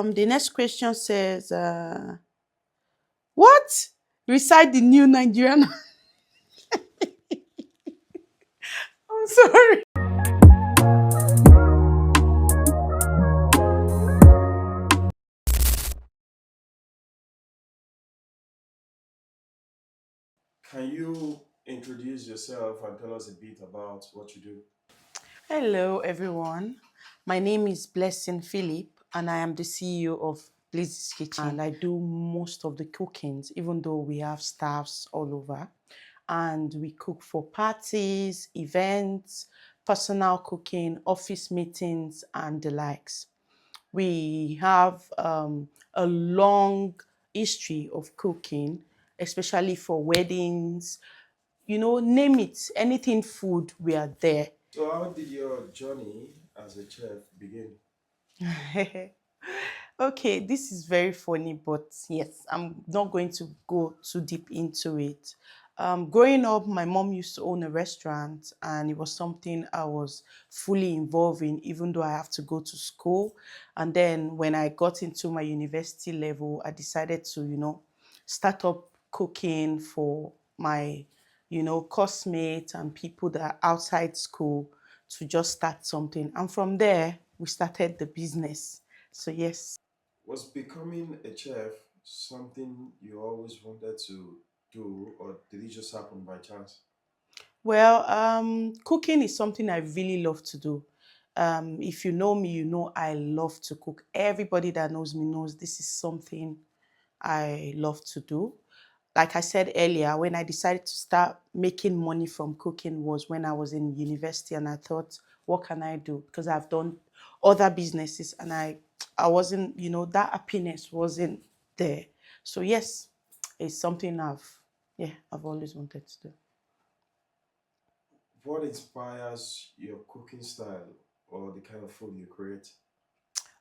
The next question says, what? Recite the new Nigerian. I'm sorry. Can you introduce yourself and tell us a bit about what you do? Hello, everyone. My name is Blessing Philip, and I am the CEO of Blizzy's Kitchen. And I do most of the cookings, even though we have staffs all over. And we cook for parties, events, personal cooking, office meetings, and the likes. We have a long history of cooking, especially for weddings. Name it, anything food, we are there. So, how did your journey as a chef begin? Okay, this is very funny, but yes, I'm not going to go too deep into it. Growing up, my mom used to own a restaurant, and it was something I was fully involved in, even though I have to go to school. And then when I got into my university level, I decided to, start up cooking for my, classmates and people that are outside school to just start something. And from there, we started the business. So, yes. Was becoming a chef something you always wanted to do, or did it just happen by chance? Well, cooking is something I really love to do. If you know me, you know I love to cook. Everybody that knows me knows this is something I love to do. Like I said earlier, when I decided to start making money from cooking was when I was in university, and I thought, what can I do? Because I've done other businesses, and I wasn't, that happiness wasn't there. So yes, it's something I've always wanted to do. What inspires your cooking style or the kind of food you create?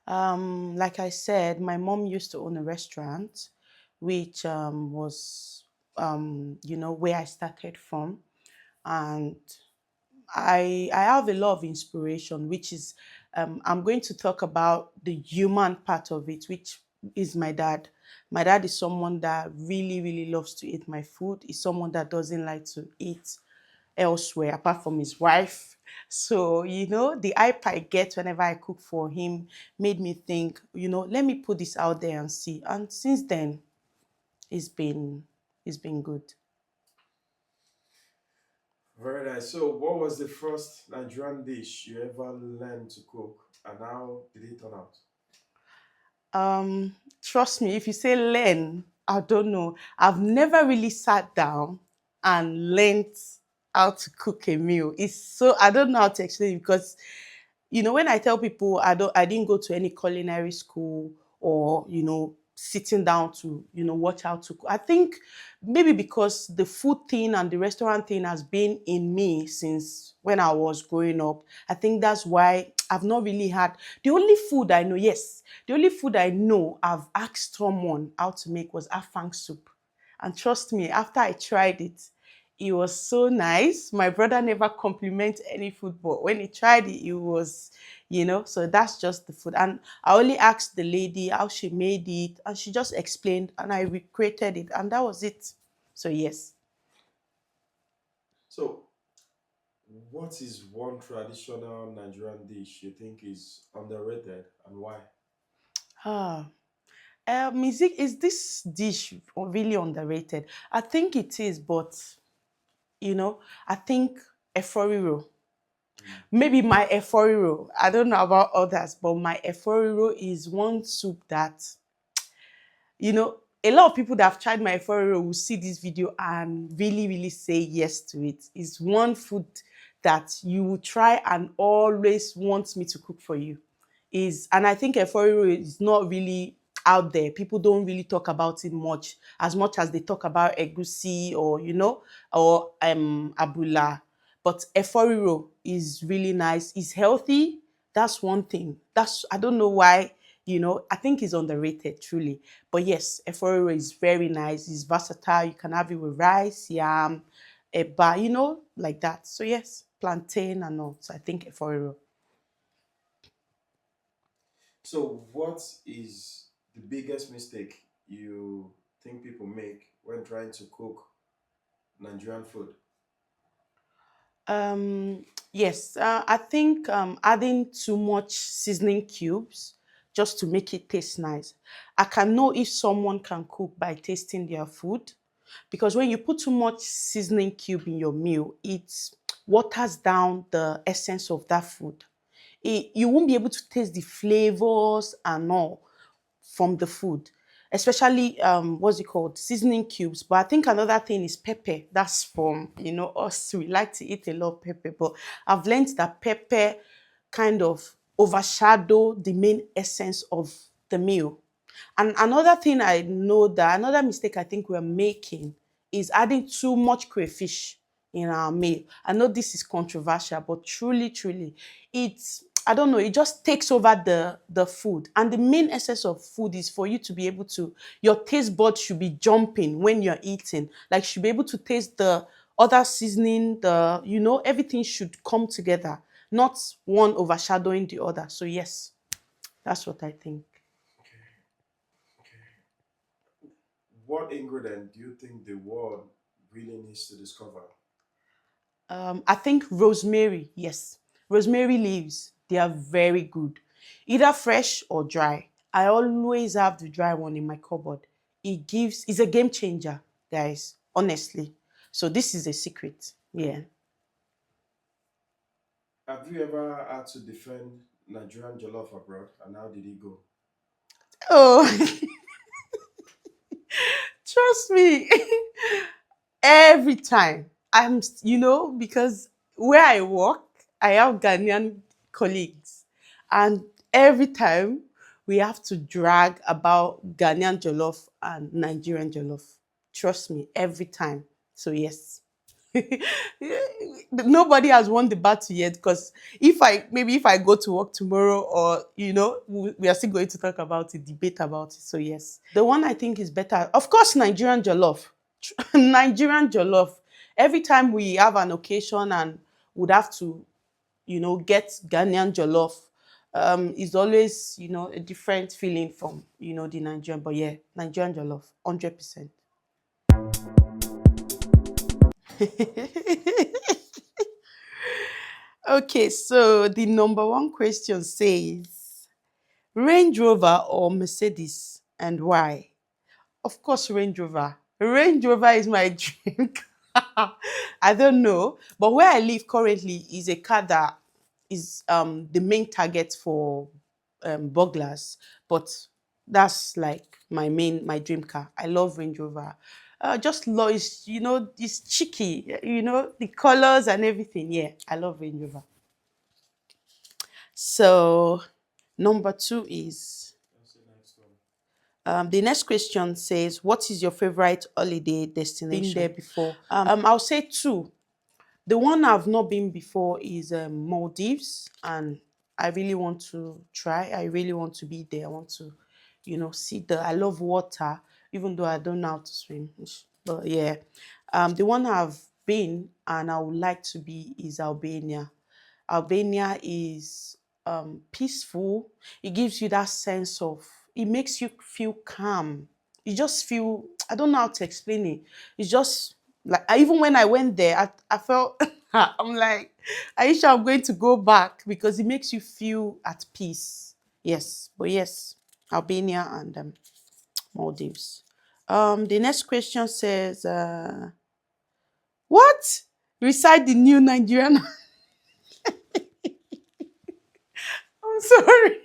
Like I said, my mom used to own a restaurant, which was, where I started from. And I have a lot of inspiration, which is, I'm going to talk about the human part of it, which is my dad. My dad is someone that really, really loves to eat my food. He's someone that doesn't like to eat elsewhere apart from his wife. So, the hype I get whenever I cook for him made me think, let me put this out there and see. And since then, it's been it's been good. Very nice. So, what was the first Nigerian dish you ever learned to cook, and how did it turn out? Trust me, if you say learn, I don't know. I've never really sat down and learned how to cook a meal. It's so I don't know how to explain it because when I tell people I didn't go to any culinary school or sitting down to watch how to cook. I think maybe because the food thing and the restaurant thing has been in me since when I was growing up. I think that's why I've not really had the only food I know. Yes, the only food I know I've asked someone how to make was afang soup. And trust me, after I tried it, it was so nice. My brother never complimented any food, but when he tried it, it was, so that's just the food. And I only asked the lady how she made it, and she just explained, and I recreated it, and that was it. So, yes. So, what is one traditional Nigerian dish you think is underrated and why? Ah, music is this dish really underrated? I think it is, but I think eforiro. Mm. Maybe my eforiro. I don't know about others, but my eforiro is one soup that a lot of people that have tried my eforiro will see this video and really, really say yes to it. It's one food that you will try and always want me to cook for you. And I think eforiro is not really out there. People don't really talk about it much as they talk about egusi or abula. But eforiro is really nice. It's healthy. That's one thing. I don't know why. I think it's underrated, truly. But yes, efforiro is very nice. It's versatile. You can have it with rice, yam, eba, like that. So yes, plantain and all. So I think efforiro. So, what is the biggest mistake you think people make when trying to cook Nigerian food? Um, yes, I think adding too much seasoning cubes just to make it taste nice. I can know if someone can cook by tasting their food, because when you put too much seasoning cube in your meal, it waters down the essence of that food. You won't be able to taste the flavors and all from the food, especially what's it called, seasoning cubes. But I think another thing is pepper. That's from us. We like to eat a lot of pepper, but I've learned that pepper kind of overshadow the main essence of the meal. And another thing I know, that another mistake I think we're making is adding too much crayfish in our meal. I know this is controversial, but truly, truly, it's, I don't know, it just takes over the food. And the main essence of food is for you to be able to, your taste buds should be jumping when you're eating. Like, you should be able to taste the other seasoning, everything should come together, not one overshadowing the other. So yes, that's what I think. Okay. Okay. What ingredient do you think the world really needs to discover? I think rosemary, yes. Rosemary leaves, they are very good. Either fresh or dry. I always have the dry one in my cupboard. It's a game changer, guys, honestly. So this is a secret. Yeah. Have you ever had to defend Nigerian jollof abroad, and how did it go? Oh, trust me. Every time because where I work, I have Ghanaian colleagues, and every time we have to drag about Ghanaian jollof and Nigerian jollof. Trust me, every time. So yes. Nobody has won the battle yet, because if I go to work tomorrow, or we are still going to talk about it, debate about it. So yes, the one I think is better, of course, Nigerian jollof. Nigerian jollof. Every time we have an occasion and would have to get Ghanaian jollof, is always a different feeling from the Nigerian. But yeah, Nigerian jollof, 100%. Okay, so the number one question says, Range Rover or Mercedes, and why? Of course, Range Rover. Range Rover is my dream car. I don't know, but where I live currently is a car that is the main target for burglars. But that's like my dream car. I love Range Rover. Just love it's it's cheeky. The colors and everything. Yeah, I love Range Rover. So number two is, That's the next one. the next question says, what is your favorite holiday destination? Been there before. I'll say two. The one I've not been before is Maldives, and I really want to try. I really want to be there. I want to, see I love water, even though I don't know how to swim. But yeah, the one I've been and I would like to be is Albania. Albania is peaceful. It gives you that sense of, it makes you feel calm. You just feel, I don't know how to explain it. It's just like, even when I went there, I felt, I'm like, are you sure I'm going to go back? Because it makes you feel at peace. Yes, but yes, Albania and Maldives. The next question says, what? Recite the new Nigerian. I'm sorry.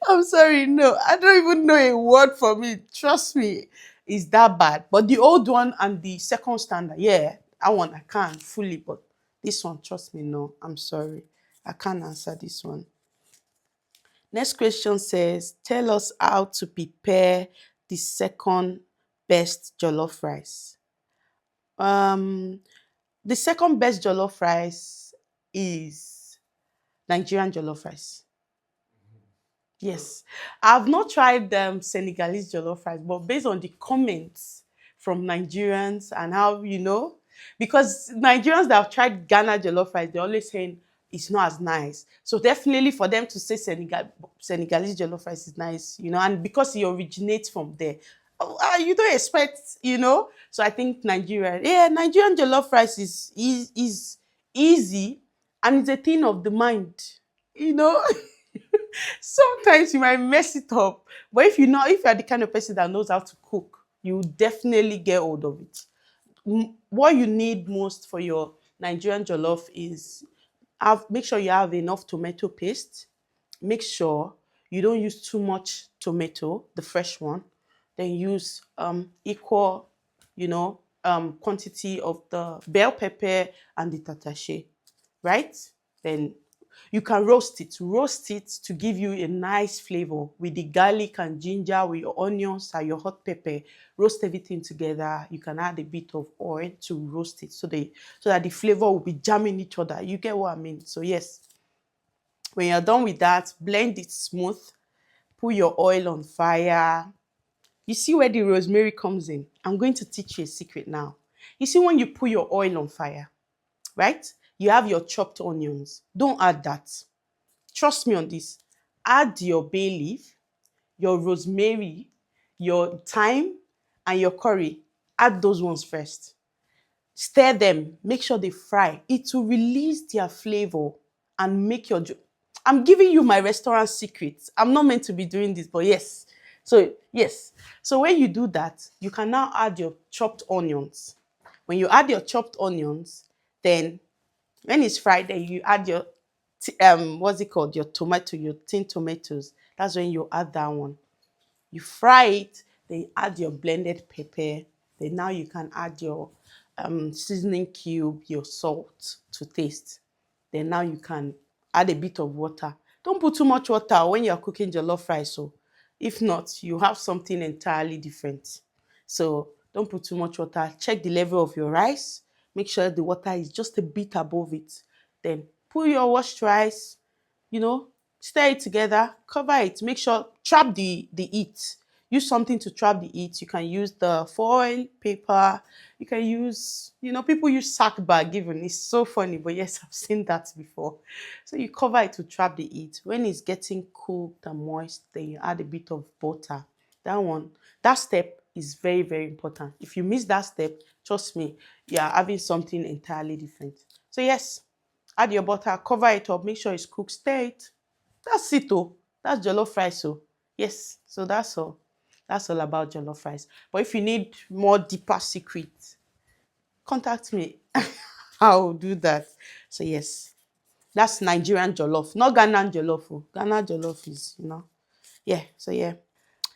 I'm sorry. No, I don't even know a word from it. Trust me, it's that bad. But the old one and the second standard, yeah, that one I can't fully. But this one, trust me, no, I'm sorry. I can't answer this one. Next question says, tell us how to prepare the second best jollof rice. Um, the second best jollof rice is Nigerian jollof rice. Yes, I've not tried Senegalese jollof rice, but based on the comments from Nigerians and how because Nigerians that have tried Ghana jollof rice, they're always saying it's not as nice. So definitely for them to say Senegalese jollof rice is nice, and because it originates from there, you don't expect, So I think Nigerian jollof rice is easy, and it's a thing of the mind, you know. Sometimes you might mess it up, but if you're the kind of person that knows how to cook, you definitely get hold of it. What you need most for your Nigerian jollof is make sure you have enough tomato paste. Make sure you don't use too much tomato, the fresh one. Then use equal, quantity of the bell pepper and the tatashe, right? Then you can roast it to give you a nice flavor with the garlic and ginger, with your onions and your hot pepper. Roast everything together. You can add a bit of oil to roast it so that the flavor will be jamming each other. You get what I mean? So yes, when you're done with that, blend it smooth. Put your oil on fire. You see where the rosemary comes in? I'm going to teach you a secret now. You see, when you put your oil on fire, right? You have your chopped onions. Don't add that. Trust me on this. Add your bay leaf, your rosemary, your thyme, and your curry. Add those ones first. Stir them. Make sure they fry. It will release their flavor and make your. I'm giving you my restaurant secrets. I'm not meant to be doing this, but yes. So yes. So when you do that, you can now add your chopped onions. When you add your chopped onions, then when it's fried, then you add your what's it called? Your tomato, your tin tomatoes. That's when you add that one. You fry it, then you add your blended pepper. Then now you can add your seasoning cube, your salt to taste. Then now you can add a bit of water. Don't put too much water when you're cooking jollof rice. So if not, you have something entirely different. So don't put too much water. Check the level of your rice. Make sure the water is just a bit above it. Then put your washed rice, you know, stir it together, cover it, make sure, trap the heat. Use something to trap the heat. You can use the foil paper. You can use, people use sack bag even. It's so funny, but yes, I've seen that before. So you cover it to trap the heat. When it's getting cooked and moist, then you add a bit of butter. That step is very, very important. If you miss that step, trust me, you are having something entirely different. So yes, add your butter, cover it up, make sure it's cooked, stir it. That's it oh. That's jollof rice oh. Yes, so that's all. That's all about jollof rice. But if you need more deeper secrets, contact me. I will do that. So yes, that's Nigerian jollof, not Ghanaian jollof. Oh. Ghana jollof is, yeah. So yeah.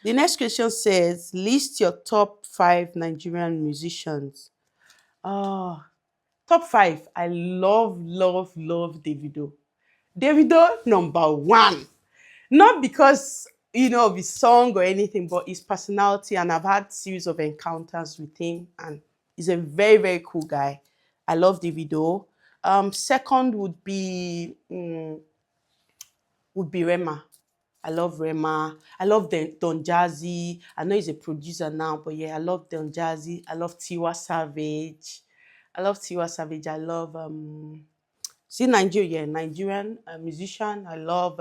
The next question says, list your top five Nigerian musicians. Oh, top five. I love, love, love Davido. Davido, number one. Not because, of his song or anything, but his personality. And I've had series of encounters with him, and he's a very, very cool guy. I love Davido. Second would be Rema. I love Rema. I love Don Jazzy. I know he's a producer now, but yeah, I love Don Jazzy. I love Tiwa Savage. I love Nigerian musician. I love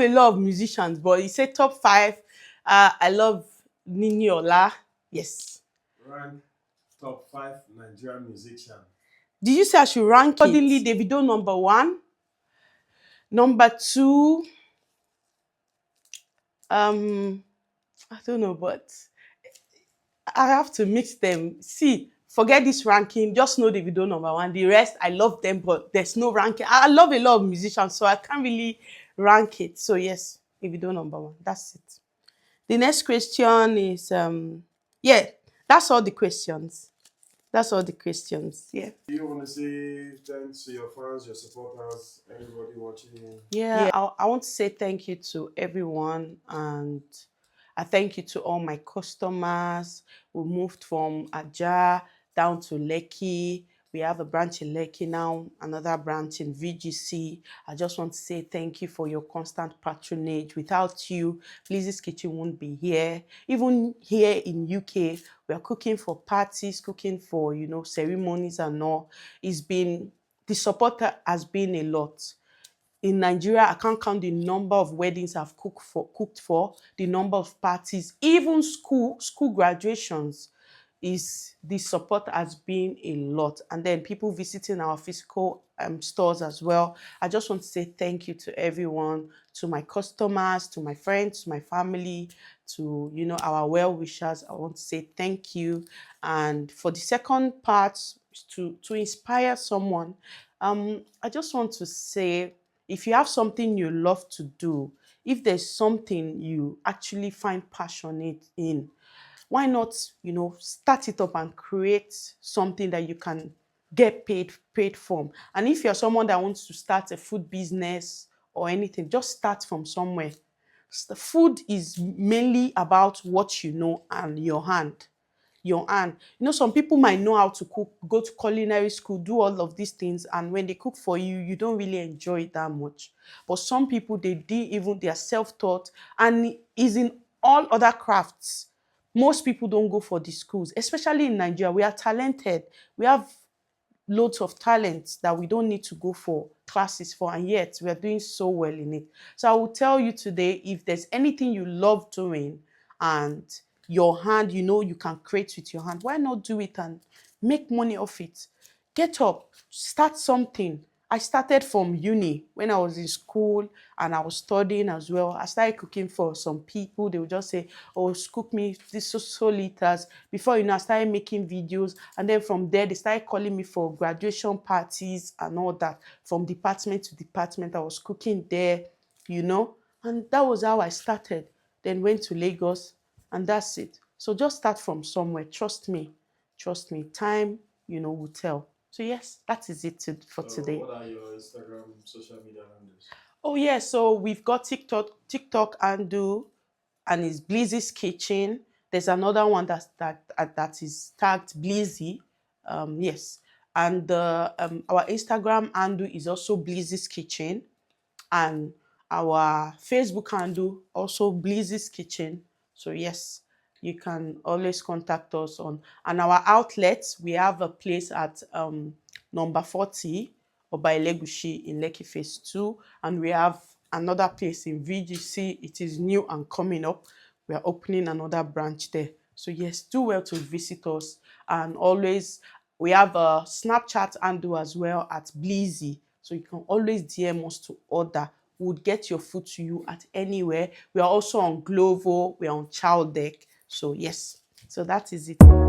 a lot of musicians, but you say top five. I love Nini Ola. Yes. Rank top five Nigerian musician. Did you say I should rank it? Accordingly, Davido number one. Number two, I don't know, but I have to mix them. See, forget this ranking. Just know Davido number one. The rest, I love them, but there's no ranking. I love a lot of musicians, so I can't really rank it. So yes, Davido number one. That's it. The next question is yeah, that's all the questions. That's all the questions. Yeah. Do you want to say thanks to your fans, your supporters, everybody watching? Yeah, I want to say thank you to everyone, and I thank you to all my customers. We moved from Aja down to Lekki. We have a branch in Lekki now, another branch in VGC. I just want to say thank you for your constant patronage. Without you, Blizzy's Kitchen won't be here. Even here in UK, we are cooking for parties, cooking for, ceremonies and all. It's been the support has been a lot. In Nigeria, I can't count the number of weddings I've cooked for, the number of parties, even school graduations. Is the support has been a lot, and then people visiting our physical stores as well. I just want to say thank you to everyone, to my customers, to my friends, to my family, to our well wishers. I want to say thank you. And for the second part, to inspire someone, I just want to say, if you have something you love to do, if there's something you actually find passionate in, why not, start it up and create something that you can get paid from. And if you're someone that wants to start a food business or anything, just start from somewhere. The food is mainly about what you know and your hand. Some people might know how to cook, go to culinary school, do all of these things, and when they cook for you, you don't really enjoy it that much. But some people, they are self-taught, and is in all other crafts. Most people don't go for the schools, especially in Nigeria. We are talented. We have loads of talents that we don't need to go for classes for, and yet we are doing so well in it. So I will tell you today, if there's anything you love doing and your hand, you can create with your hand, why not do it and make money off it? Get up, start something. I started from uni when I was in school, and I was studying as well. I started cooking for some people. They would just say, "Oh, cook me this so liters." Before I started making videos, and then from there they started calling me for graduation parties and all that. From department to department, I was cooking there, and that was how I started. Then went to Lagos, and that's it. So just start from somewhere. Trust me. Trust me. Time, will tell. So yes, that is it for So, today. what are your Instagram social media handles? Oh yeah, so we've got TikTok and it's Blizzy's Kitchen. There's another one that is tagged Blizzy. Yes. And our Instagram handle is also Blizzy's Kitchen, and our Facebook handle also Blizzy's Kitchen. So yes, you can always contact us on. And our outlets, we have a place at number 40 Obaelegushi in Lekki Phase 2, and we have another place in VGC. It is new and coming up. We are opening another branch there. So yes, do well to visit us, and always we have a Snapchat handle as well at Blizzy. So you can always DM us to order. We would get your food to you at anywhere. We are also on Glovo. We are on Child Deck. So yes, so that is it.